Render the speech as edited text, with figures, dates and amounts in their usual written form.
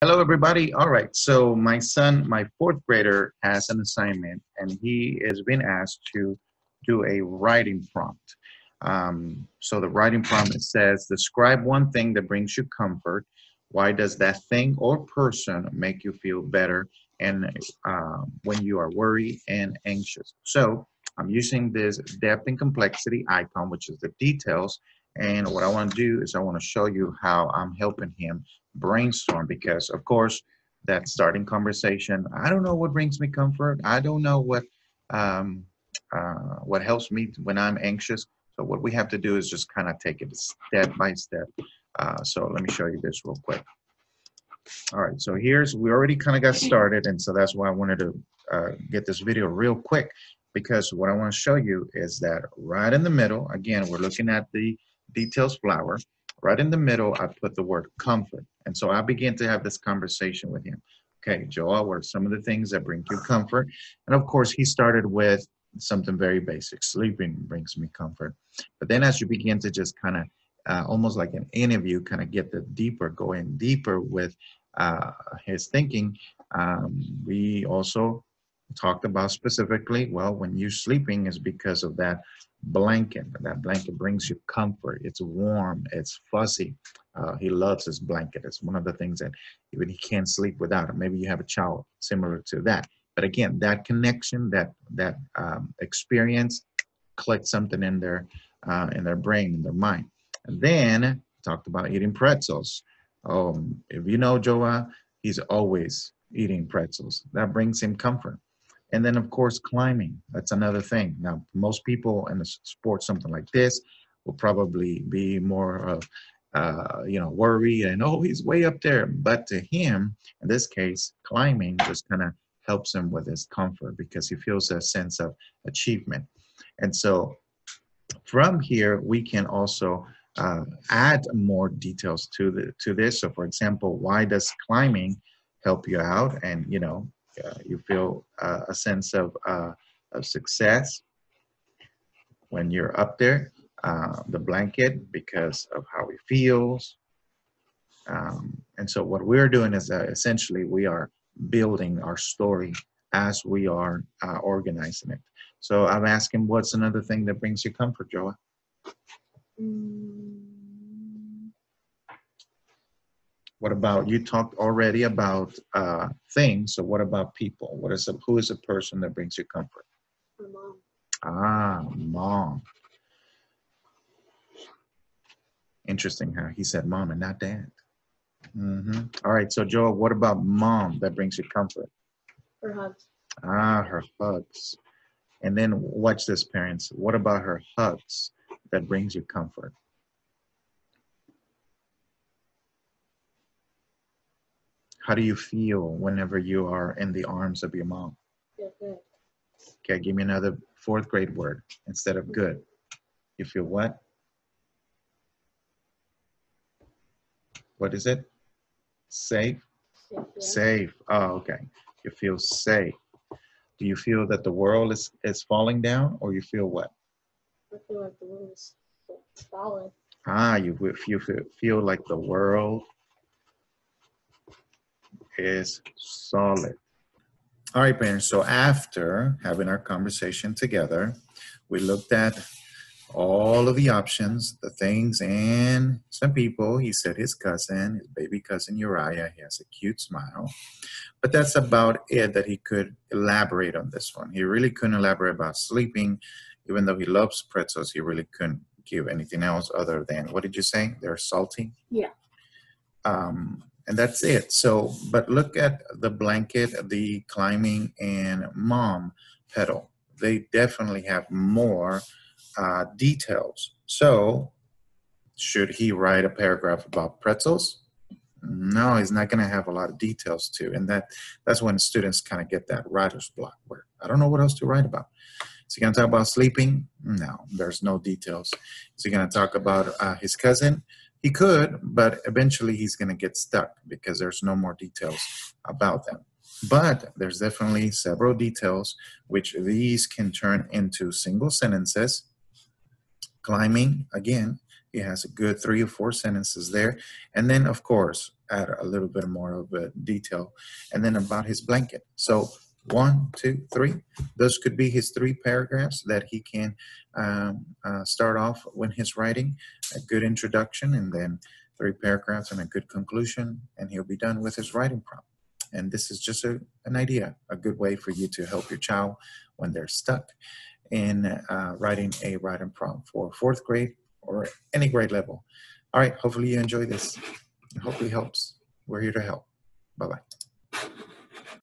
Hello, everybody. All right. So my son, my fourth grader, has an assignment, and he is being asked to do a writing prompt. So the writing prompt says, describe one thing that brings you comfort. Why does that thing or person make you feel better? And when you are worried and anxious. So I'm using this depth and complexity icon, which is the details. And what I want to do is I want to show you how I'm helping him brainstorm because of course that starting conversation, I don't know what brings me comfort. I don't know what helps me when I'm anxious. So what we have to do is just kind of take it step by step. So let me show you this real quick. All right, so we already kind of got started, and so that's why I wanted to get this video real quick, because what I want to show you is that right in the middle, again, we're looking at the details flower. Right in the middle, I put the word comfort. And so I began to have this conversation with him. Okay, Joah, what are some of the things that bring you comfort? And of course, he started with something very basic. Sleeping brings me comfort. But then as you begin to just kind of almost like an interview, kind of get the deeper, going deeper with his thinking, we also talked about specifically, well, when you're sleeping is because of that blanket. That blanket brings you comfort. It's warm, it's fuzzy. He loves his blanket. It's one of the things that even he can't sleep without it. Maybe you have a child similar to that. But again, that connection, that experience clicked something in their brain, in their mind. And then talked about eating pretzels. If you know Joah, he's always eating pretzels. That brings him comfort. And then, of course, climbing. That's another thing. Now, most people in a sport, something like this, will probably be more of, worry and, oh, he's way up there. But to him, in this case, climbing just kind of helps him with his comfort because he feels a sense of achievement. And so from here, we can also add more details to this. So, for example, why does climbing help you out? And you feel a sense of success when you're up there. The blanket because of how he feels. And so what we're doing is essentially we are building our story as we are organizing it. So I'm asking, what's another thing that brings you comfort, Joah? What about, you talked already about things, so what about people? Who is a person that brings you comfort? My mom. Ah, mom. Interesting how he said mom and not dad. All right, so Joel, what about mom that brings you comfort? Her hugs. Ah, her hugs. And then watch this, parents. What about her hugs that brings you comfort? How do you feel whenever you are in the arms of your mom? Feel good. Okay, give me another fourth grade word instead of good. You feel what? What is it? Safe? Safe. Yeah. Safe. Oh, okay. You feel safe. Do you feel that the world is falling down, or you feel what? I feel like the world is falling. Ah, you feel like the world is solid. All right, parents. So after having our conversation together, we looked at all of the options, the things, and some people. He said his cousin, his baby cousin Uriah, he has a cute smile. But that's about it that he could elaborate on this one. He really couldn't elaborate about sleeping. Even though he loves pretzels, he really couldn't give anything else other than, what did you say? They're salty? Yeah. And that's it. So, but look at the blanket, the climbing, and mom pedal. They definitely have more details. So, should he write a paragraph about pretzels? No, he's not going to have a lot of details too, and that's when students kind of get that writer's block where I don't know what else to write about. Is he going to talk about sleeping? No, there's no details. Is he going to talk about his cousin? He could, but eventually he's going to get stuck because there's no more details about them. But there's definitely several details which these can turn into single sentences. Climbing, again, he has a good 3 or 4 sentences there. And then, of course, add a little bit more of a detail. And then about his blanket. So 1, 2, 3. Those could be his 3 paragraphs that he can start off when he's writing. A good introduction, and then 3 paragraphs and a good conclusion, and he'll be done with his writing prompt. And this is just an idea, a good way for you to help your child when they're stuck in writing a writing prompt for 4th grade or any grade level. All right, hopefully you enjoy this. Hopefully it helps. We're here to help. Bye-bye.